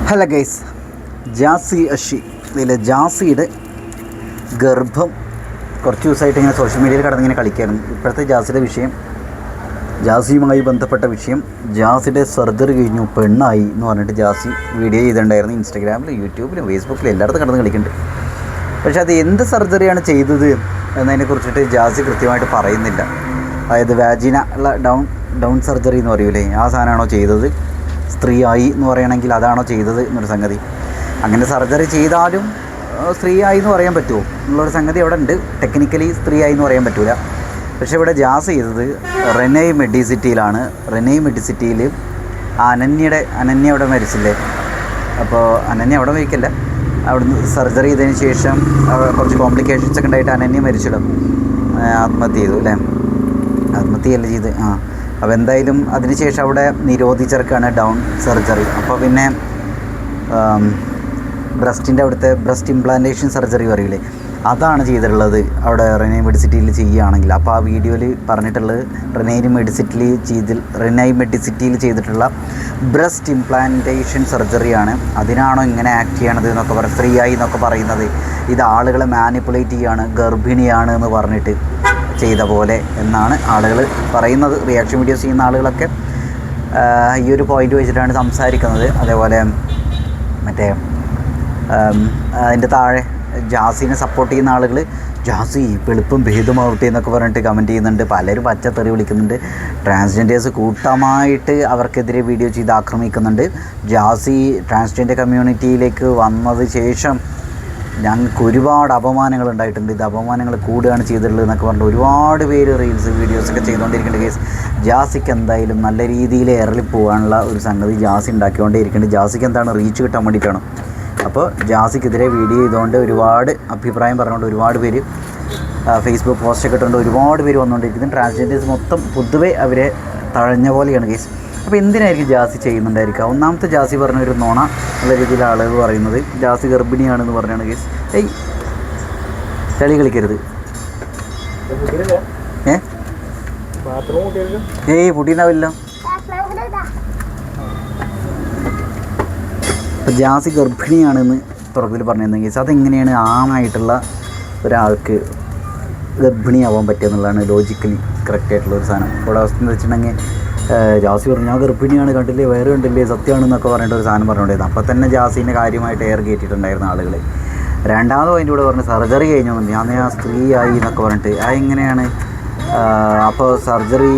Hello guys, Jassie Ashi ഇതിലെ ജാസിയുടെ ഗർഭം കുറച്ച് ദിവസമായിട്ട് ഇങ്ങനെ സോഷ്യൽ മീഡിയയിൽ കടന്നിങ്ങനെ കളിക്കാനും. ഇപ്പോഴത്തെ ജാസിയുടെ വിഷയം, ജാസിയുമായി ബന്ധപ്പെട്ട വിഷയം, ജാസിയുടെ സർജറി കഴിഞ്ഞു പെണ്ണായി എന്ന് പറഞ്ഞിട്ട് ജാസി വീഡിയോ ചെയ്തിട്ടുണ്ടായിരുന്നു. ഇൻസ്റ്റാഗ്രാമിലും യൂട്യൂബിലും ഫേസ്ബുക്കിലും എല്ലായിടത്തും കടന്ന് കളിക്കുന്നുണ്ട്. പക്ഷേ അത് എന്ത് സർജറിയാണ് ചെയ്തത് എന്നതിനെക്കുറിച്ചിട്ട് ജാസി കൃത്യമായിട്ട് പറയുന്നില്ല. അതായത് വാജിന ഉള്ള ഡൗൺ സർജറി എന്ന് പറയൂലേ, ആ സാധനമാണോ ചെയ്തത്, സ്ത്രീയായി എന്ന് പറയണമെങ്കിൽ അതാണോ ചെയ്തത് എന്നൊരു സംഗതി. അങ്ങനെ സർജറി ചെയ്താലും സ്ത്രീയായി എന്ന് പറയാൻ പറ്റുമോ എന്നുള്ളൊരു സംഗതി അവിടെ ഉണ്ട്. ടെക്നിക്കലി സ്ത്രീയായി എന്ന് പറയാൻ പറ്റില്ല. പക്ഷേ ഇവിടെ ജാസ് ചെയ്തത് റെനൈ മെഡിസിറ്റിയിലാണ്. റെനൈ മെഡിസിറ്റിയിൽ അനന്യ അവിടെ മരിച്ചില്ലേ, അപ്പോൾ അനന്യ അവിടെ മരിക്കില്ല, അവിടുന്ന് സർജറി ചെയ്തതിന് ശേഷം കുറച്ച് കോംപ്ലിക്കേഷൻസ് ഒക്കെ ഉണ്ടായിട്ട് അനന്യ മരിച്ചിടും, ആത്മഹത്യ ചെയ്തു അല്ലേ, ആത്മഹത്യയല്ല ചെയ്ത്. അപ്പോൾ എന്തായാലും അതിനുശേഷം അവിടെ നിരോധിച്ചിറക്കാണ് ഡൗൺ സർജറി. അപ്പോൾ പിന്നെ ബ്രസ്റ്റിൻ്റെ അവിടുത്തെ ബ്രസ്റ്റ് ഇംപ്ലാന്റേഷൻ സർജറി പറയില്ലേ, അതാണ് ചെയ്തിട്ടുള്ളത് അവിടെ റെനൈ മെഡിസിറ്റിയിൽ ചെയ്യുകയാണെങ്കിൽ. അപ്പോൾ ആ വീഡിയോയിൽ പറഞ്ഞിട്ടുള്ളത് റെനൈ മെഡിസിറ്റിയിൽ ചെയ്തിട്ടുള്ള ബ്രസ്റ്റ് ഇംപ്ലാന്റേഷൻ സർജറിയാണ്. അതിനാണോ ഇങ്ങനെ ആക്ട് ചെയ്യണത് എന്നൊക്കെ പറയും, സ്ത്രീയായി എന്നൊക്കെ പറയുന്നത്. ഇത് ആളുകളെ മാനിപ്പുലേറ്റ് ചെയ്യുകയാണ്, ഗർഭിണിയാണ് എന്ന് പറഞ്ഞിട്ട് ചെയ്ത പോലെ എന്നാണ് ആളുകൾ പറയുന്നത്. റിയാക്ഷൻ വീഡിയോസ് ചെയ്യുന്ന ആളുകളൊക്കെ ഈ ഒരു പോയിന്റ് വെച്ചിട്ടാണ് സംസാരിക്കുന്നത്. അതേപോലെ മറ്റേ അതിൻ്റെ താഴെ ജാസിനെ സപ്പോർട്ട് ചെയ്യുന്ന ആളുകൾ ജാസി എളുപ്പം ഭേദമാവട്ടെ എന്നൊക്കെ പറഞ്ഞിട്ട് കമൻറ്റ് ചെയ്യുന്നുണ്ട്. പലരും പച്ചത്തെറി വിളിക്കുന്നുണ്ട്. ട്രാൻസ്ജെൻഡേഴ്സ് കൂട്ടമായിട്ട് അവർക്കെതിരെ വീഡിയോ ചെയ്ത് ആക്രമിക്കുന്നുണ്ട്. ജാസി ട്രാൻസ്ജെൻഡർ കമ്മ്യൂണിറ്റിയിലേക്ക് വന്നത് ശേഷം ഞങ്ങൾക്ക് ഒരുപാട് അപമാനങ്ങൾ ഉണ്ടായിട്ടുണ്ട്, ഇത് അപമാനങ്ങൾ കൂടുകയാണ് ചെയ്തിട്ടുള്ളത് എന്നൊക്കെ പറഞ്ഞിട്ട് ഒരുപാട് പേര് റീൽസ് വീഡിയോസൊക്കെ ചെയ്തുകൊണ്ടിരിക്കേണ്ട കേസ്. ജാസിക്ക് എന്തായാലും നല്ല രീതിയിൽ ഇറളിപ്പോകാനുള്ള ഒരു സംഗതി ജാസി ഉണ്ടാക്കിക്കൊണ്ടേ ഇരിക്കുന്നുണ്ട്. ജാസിക്ക് എന്താണ് റീച്ച് കിട്ടാൻ വേണ്ടിയിട്ടാണ്. അപ്പോൾ ജാസിക്കെതിരെ വീഡിയോ ചെയ്തുകൊണ്ട് ഒരുപാട് അഭിപ്രായം പറഞ്ഞുകൊണ്ട് ഒരുപാട് പേര് ഫേസ്ബുക്ക് പോസ്റ്റൊക്കെ ഇട്ടുകൊണ്ട് ഒരുപാട് പേര് വന്നുകൊണ്ടിരിക്കുന്നു. ട്രാൻസ്ജെൻഡേഴ്സ് മൊത്തം പൊതുവെ അവരെ തഴഞ്ഞ പോലെയാണ് കേസ്. അപ്പോൾ എന്തിനായിരിക്കും ജാസി ചെയ്യുന്നുണ്ടായിരിക്കുക? ഒന്നാമത്തെ ജാസി പറഞ്ഞൊരു നുണ ഉള്ള രീതിയിൽ ആളുകൾ പറയുന്നത് ജാസി ഗർഭിണിയാണെന്ന് പറഞ്ഞാണ് കേസ്. കളി കളിക്കരുത്. പൊട്ടിയുണ്ടാവില്ല. അപ്പോൾ ജാസി ഗർഭിണിയാണെന്ന് തുറപ്പിൽ പറഞ്ഞിരുന്നെങ്കിൽ കേസ്, അതെങ്ങനെയാണ് ആണായിട്ടുള്ള ഒരാൾക്ക് ഗർഭിണിയാവാൻ പറ്റുക എന്നുള്ളതാണ് ലോജിക്കലി കറക്റ്റായിട്ടുള്ള ഒരു സാധനം. ഇവിടെ അവസ്ഥ എന്ന് വെച്ചിട്ടുണ്ടെങ്കിൽ ജാസി പറഞ്ഞു ഞാൻ ഗർഭിണിയാണ്, കണ്ടില്ലേ വയറ് കണ്ടില്ലേ, സത്യമാണെന്നൊക്കെ പറഞ്ഞിട്ട് ഒരു സാധനം പറഞ്ഞുകൊണ്ടിരുന്നു. അപ്പോൾ തന്നെ ജാസിൻ്റെ കാര്യമായിട്ട് എയർ കയറ്റിയിട്ടുണ്ടായിരുന്ന ആളുകൾ. രണ്ടാമത് അതിൻ്റെ കൂടെ പറഞ്ഞ് സർജറി കഴിഞ്ഞു ഞാൻ സ്ത്രീയായി എന്നൊക്കെ പറഞ്ഞിട്ട് എങ്ങനെയാണ്? അപ്പോൾ സർജറി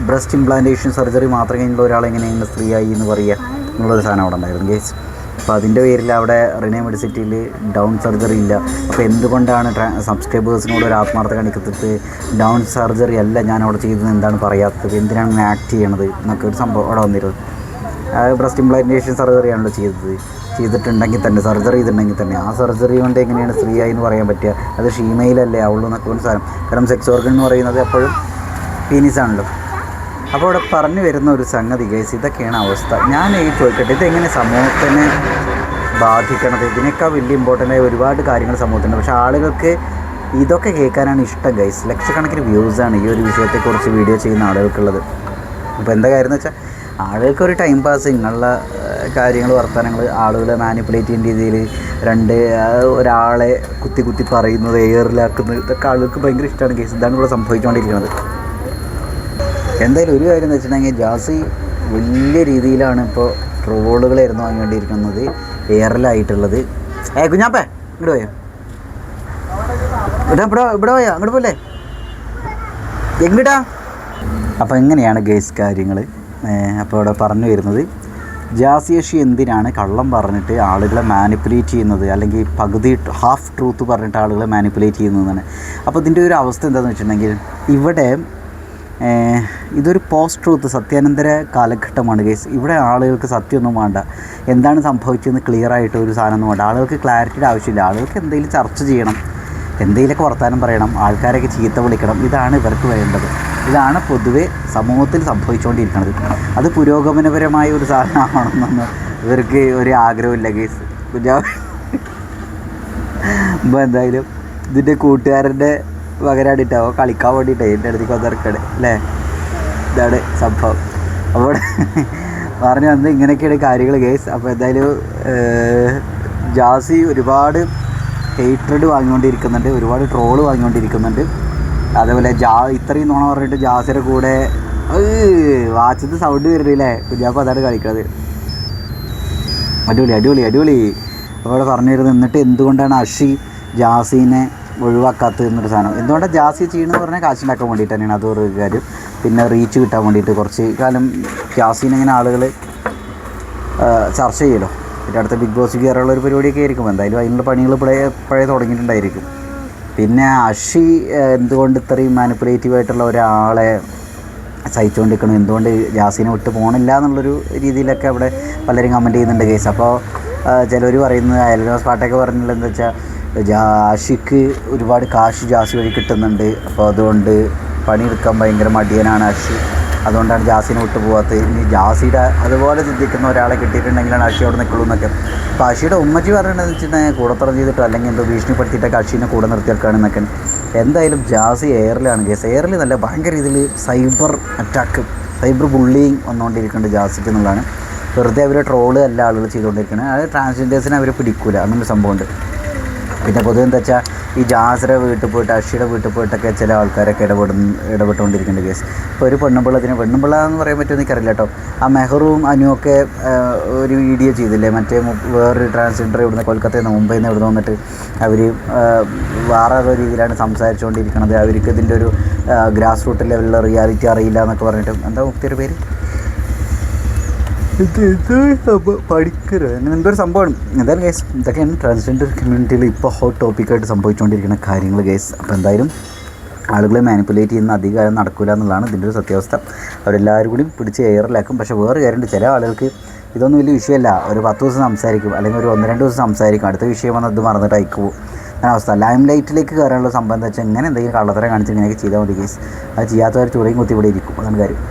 ബ്രസ്റ്റ് ഇംപ്ലാന്റേഷൻ സർജറി മാത്രം കഴിഞ്ഞുള്ള ഒരാളെങ്ങനെയാണ് സ്ത്രീയായി എന്ന് പറയുക എന്നുള്ളൊരു സാധനം അവിടെ ഉണ്ടായിരുന്നു കേസ്. അപ്പോൾ അതിൻ്റെ പേരിൽ അവിടെ റെനൈ മെഡിസിറ്റിയിൽ ഡൗൺ സർജറി ഇല്ല. അപ്പോൾ എന്തുകൊണ്ടാണ് സബ്സ്ക്രൈബേഴ്സിനോട് ഒരു ആത്മാർത്ഥത കാണിക്കത്തിട്ട് ഡൗൺ സർജറി അല്ല ഞാൻ അവിടെ ചെയ്തത് എന്താണ് പറയാത്തത്, എന്തിനാണ് ഇങ്ങനെ ആക്ട് ചെയ്യണത് എന്നൊക്കെ ഒരു സംഭവം അവിടെ വന്നിരുന്നത്. ബ്രസ്റ്റ് ഇംപ്ലാന്റേഷൻ സർജറിയാണല്ലോ ചെയ്തിട്ടുണ്ടെങ്കിൽ തന്നെ, സർജറി ചെയ്തിട്ടുണ്ടെങ്കിൽ തന്നെ ആ സർജറി കൊണ്ട് എങ്ങനെയാണ് സ്ത്രീയായി എന്ന് പറയാൻ പറ്റുക? അത് ഷീമെയിലല്ലേ ആവുള്ളൂ എന്നൊക്കെ ഒരു സാധനം. കാരണം സെക്സ് ഓർഗൻ എന്ന് പറയുന്നത് എപ്പോഴും പീനിസാണല്ലോ. അപ്പോൾ ഇവിടെ പറഞ്ഞു വരുന്ന ഒരു സംഗതി കേസ്, ഇതൊക്കെയാണ് അവസ്ഥ. ഞാൻ ചോദിക്കട്ടെ, ഇതെങ്ങനെ സമൂഹത്തിനെ ബാധിക്കണത്? ഇതിനേക്കാൾ വലിയ ഇമ്പോർട്ടൻ്റായ ഒരുപാട് കാര്യങ്ങൾ സമൂഹത്തിൻ്റെ. പക്ഷേ ആളുകൾക്ക് ഇതൊക്കെ കേൾക്കാനാണ് ഇഷ്ടം ഗൈസ്. ലക്ഷക്കണക്കിന് വ്യൂസാണ് ഈ ഒരു വിഷയത്തെക്കുറിച്ച് വീഡിയോ ചെയ്യുന്ന ആളുകൾക്കുള്ളത്. അപ്പോൾ എന്താ കാര്യം എന്ന് വെച്ചാൽ ആളുകൾക്കൊരു ടൈം പാസ്, ഇങ്ങനെയുള്ള കാര്യങ്ങൾ വർത്തമാനങ്ങൾ ആളുകളെ മാനിപ്പുലേറ്റ് ചെയ്യുന്ന രീതിയിൽ ഒരാളെ കുത്തി പറയുന്നത്, എയറിലാക്കുന്നത്, ഇതൊക്കെ ആളുകൾക്ക് ഭയങ്കര ഇഷ്ടമാണ് കേസ്. ഇതാണ് ഇവിടെ സംഭവിച്ചുകൊണ്ടിരിക്കുന്നത്. എന്തായാലും ഒരു കാര്യം എന്ന് വെച്ചിട്ടുണ്ടെങ്കിൽ ജാസി വലിയ രീതിയിലാണ് ഇപ്പോൾ ട്രോളുകളായിരുന്നു വാങ്ങിക്കൊണ്ടിരിക്കുന്നത്, എയറിലായിട്ടുള്ളത്. കുഞ്ഞാപ്പേ ഇങ്ങോട്ട് പോയോ, ഇവിടെ പോയോ, അങ്ങോട്ട് പോലെ എങ്ങടാ? അപ്പോൾ എങ്ങനെയാണ് ഗേസ് കാര്യങ്ങൾ? അപ്പോൾ ഇവിടെ പറഞ്ഞു വരുന്നത് ജാസി അഷി എന്തിനാണ് കള്ളം പറഞ്ഞിട്ട് ആളുകളെ മാനിപ്പുലേറ്റ് ചെയ്യുന്നത്, അല്ലെങ്കിൽ പകുതി ഹാഫ് ട്രൂത്ത് പറഞ്ഞിട്ട് ആളുകളെ മാനിപ്പുലേറ്റ് ചെയ്യുന്നതാണ്. അപ്പോൾ ഇതിൻ്റെ ഒരു അവസ്ഥ എന്താണെന്ന് വെച്ചിട്ടുണ്ടെങ്കിൽ ഇവിടെ ഇതൊരു പോസ്റ്റ് ട്രൂത്ത്, സത്യാനന്തര കാലഘട്ടമാണ് കേസ്. ഇവിടെ ആളുകൾക്ക് സത്യമൊന്നും വേണ്ട, എന്താണ് സംഭവിച്ചതെന്ന് ക്ലിയർ ആയിട്ട് ഒരു സാധനമൊന്നും വേണ്ട. ആളുകൾക്ക് ക്ലാരിറ്റിയുടെ ആവശ്യമില്ല. ആളുകൾക്ക് എന്തെങ്കിലും ചർച്ച ചെയ്യണം, എന്തെങ്കിലുമൊക്കെ വർത്തമാനം പറയണം, ആൾക്കാരൊക്കെ ചീത്ത വിളിക്കണം. ഇതാണ് ഇവർക്ക് വേണ്ടത്. ഇതാണ് പൊതുവെ സമൂഹത്തിൽ സംഭവിച്ചുകൊണ്ടിരിക്കുന്നത്. അത് പുരോഗമനപരമായ ഒരു സാധനമാണെന്നൊന്നും ഇവർക്ക് ഒരു ആഗ്രഹമില്ല കേസ്. അപ്പോൾ എന്തായാലും ഇതിൻ്റെ കൂട്ടുകാരൻ്റെ പകരമായിട്ടാവോ കളിക്കാൻ വേണ്ടിയിട്ടേ എൻ്റെ അടുത്തേക്ക് വന്നിറക്കണേ അല്ലേ, ഇതാണ് സംഭവം. അപ്പോൾ പറഞ്ഞു വന്നത് ഇങ്ങനെയൊക്കെയാണ് കാര്യങ്ങൾ ഗൈസ്. അപ്പോൾ എന്തായാലും ജാസി ഒരുപാട് ഹേറ്റ്രഡ് വാങ്ങിക്കൊണ്ടിരിക്കുന്നുണ്ട്, ഒരുപാട് ട്രോള് വാങ്ങിക്കൊണ്ടിരിക്കുന്നുണ്ട്. അതേപോലെ ഇത്രയും നുണ പറഞ്ഞിട്ട് ജാസിയുടെ കൂടെ വാച്ചത്ത് സൗണ്ട് വരുന്നില്ലേ, കുഞ്ഞാപ്പം അതാണ് കളിക്കുന്നത്. അടിപൊളി അടിപൊളി അടിപൊളി. അപ്പോൾ അവിടെ പറഞ്ഞിരുന്നു എന്നിട്ട് എന്തുകൊണ്ടാണ് അഷി ജാസീനെ ഒഴിവാക്കാത്തത് എന്നൊരു സാധനം. എന്തുകൊണ്ടാണ് ജാസി ചെയ്യണമെന്ന് പറഞ്ഞാൽ കാശുണ്ടാക്കാൻ വേണ്ടിയിട്ട് തന്നെയാണ്, അതൊരു കാര്യം. പിന്നെ റീച്ച് കിട്ടാൻ വേണ്ടിയിട്ട് കുറച്ച് കാലം ജാസീനെ ഇങ്ങനെ ആളുകൾ ചർച്ച ചെയ്യുമല്ലോ. പിന്നെ അടുത്ത ബിഗ് ബോസ് കയറാനുള്ള ഒരു പരിപാടിയൊക്കെ ആയിരിക്കും. എന്തായാലും അതിനുള്ള പണികൾ പഴയ തുടങ്ങിയിട്ടുണ്ടായിരിക്കും. പിന്നെ അഷി എന്തുകൊണ്ട് ഇത്രയും മാനിപ്പുലേറ്റീവായിട്ടുള്ള ഒരാളെ സഹിച്ചുകൊണ്ടിരിക്കണം, എന്തുകൊണ്ട് ജാസീനെ വിട്ട് പോകണില്ല എന്നുള്ളൊരു രീതിയിലൊക്കെ അവിടെ പലരും കമൻറ്റ് ചെയ്യുന്നുണ്ട് കേസ്. അപ്പോൾ ചിലർ പറയുന്നത് അയൽവാസ് പാട്ടൊക്കെ പറഞ്ഞിട്ടുള്ളത് എന്താ വെച്ചാൽ അഷിക്ക് ഒരുപാട് കാശ് ജാസി വഴി കിട്ടുന്നുണ്ട്, അപ്പോൾ അതുകൊണ്ട് പണിയെടുക്കാൻ ഭയങ്കര മടിയനാണ് അഷി, അതുകൊണ്ടാണ് ജാസിനെ വിട്ടു പോകാത്തത്. ഇനി ജാസിയുടെ അതുപോലെ ചിന്തിക്കുന്ന ഒരാളെ കിട്ടിയിട്ടുണ്ടെങ്കിലാണ് അഷി അവിടെ നിൽക്കുള്ളൂ എന്നൊക്കെ. അപ്പോൾ അഷിയുടെ ഉമ്മച്ചി പറഞ്ഞിട്ടുണ്ടെന്ന് വെച്ചിട്ടുണ്ടെങ്കിൽ കൂടത്തറ ചെയ്തിട്ടോ അല്ലെങ്കിൽ എന്തോ ഭീഷണിപ്പെടുത്തിയിട്ടൊക്കെ അഷീനെ കൂടെ നിർത്തിയേക്കാണെന്നൊക്കെ. എന്തായാലും ജാസി എയറിലാണ് കേസ്. എയറിൽ നല്ല ഭയങ്കര രീതിയിൽ സൈബർ അറ്റാക്ക്, സൈബർ ബുള്ളിങ് വന്നുകൊണ്ടിരിക്കുന്നുണ്ട് ജാസിക്ക് എന്നുള്ളതാണ്. വെറുതെ അവരെ ട്രോള് എല്ലാ ആളുകൾ ചെയ്തുകൊണ്ടിരിക്കുന്നത്. അത് ട്രാൻസ്ജെൻഡേഴ്സിനെ അവർ പിടിക്കൂല, അങ്ങനൊരു സംഭവമുണ്ട്. പിന്നെ പൊതുവെ എന്താ വെച്ചാൽ ഈ ജാസിയുടെ വീട്ടിൽ പോയിട്ട് അഷിയുടെ വീട്ടിൽ പോയിട്ടൊക്കെ ചില ആൾക്കാരൊക്കെ ഇടപെട്ടുകൊണ്ടിരിക്കേണ്ട കേസ്. ഇപ്പോൾ ഒരു പെണ്ണുമ്പിള്ള എന്ന് പറയാൻ പറ്റുമെന്ന് എനിക്കറിയില്ല കേട്ടോ. ആ മെഹറും അനുവൊക്കെ ഒരു വീഡിയോ ചെയ്തില്ലേ, മറ്റേ വേറൊരു ട്രാൻസ്ജെൻഡർ ഇവിടുന്ന് കൊൽക്കത്തയിൽ നിന്ന് മുംബൈയിൽ നിന്ന് ഇവിടുന്ന് വന്നിട്ട് അവർ വേറെ രീതിയിലാണ് സംസാരിച്ചുകൊണ്ടിരിക്കുന്നത്. അവർക്ക് ഇതിൻ്റെ ഒരു ഗ്രാസ് റൂട്ട് ലെവലിലുള്ള റിയാലിറ്റി അറിയില്ല എന്നൊക്കെ പറഞ്ഞിട്ട്, എന്താ മുക്തിയുടെ പേര്, പഠിക്കരുത് അങ്ങനെ എന്തോ ഒരു സംഭവമാണ്. എന്തായാലും ഗൈസ് ഇതൊക്കെയാണ് ട്രാൻസ്ജെൻഡർ കമ്മ്യൂണിറ്റിയിൽ ഇപ്പോൾ ഹോട്ട് ടോപ്പിക്കായിട്ട് സംഭവിച്ചുകൊണ്ടിരിക്കുന്ന കാര്യങ്ങൾ ഗൈസ്. അപ്പോൾ എന്തായാലും ആളുകളെ മാനിപ്പുലേറ്റ് ചെയ്യുന്ന അധികാരം നടക്കില്ല എന്നുള്ളതാണ് ഇതിൻ്റെ ഒരു സത്യാവസ്ഥ. അവരെല്ലാവരും കൂടി പിടിച്ച് എയറിലാക്കും. പക്ഷേ വേറെ കാര്യമുണ്ട്, ചില ആളുകൾക്ക് ഇതൊന്നും വലിയ വിഷയമല്ല. ഒരു 10 ദിവസം സംസാരിക്കും, അല്ലെങ്കിൽ ഒരു 1-2 ദിവസം സംസാരിക്കും, അടുത്ത വിഷയം വന്ന് അത് മറന്നിട്ട് അയക്കുമോ അങ്ങനെ അവസ്ഥ. ലൈം ലൈറ്റിലേക്ക് കയറാനുള്ള സംഭവം എന്താ വെച്ചാൽ ഇങ്ങനെ എന്തെങ്കിലും കള്ളത്തരം കാണിച്ച് ഇങ്ങനെയൊക്കെ ചെയ്താൽ മതി ഗൈസ്. അത് ചെയ്യാത്തവർ ചുടയും കുത്തി ഇവിടെ ഇരിക്കും, അതാണ് കാര്യം.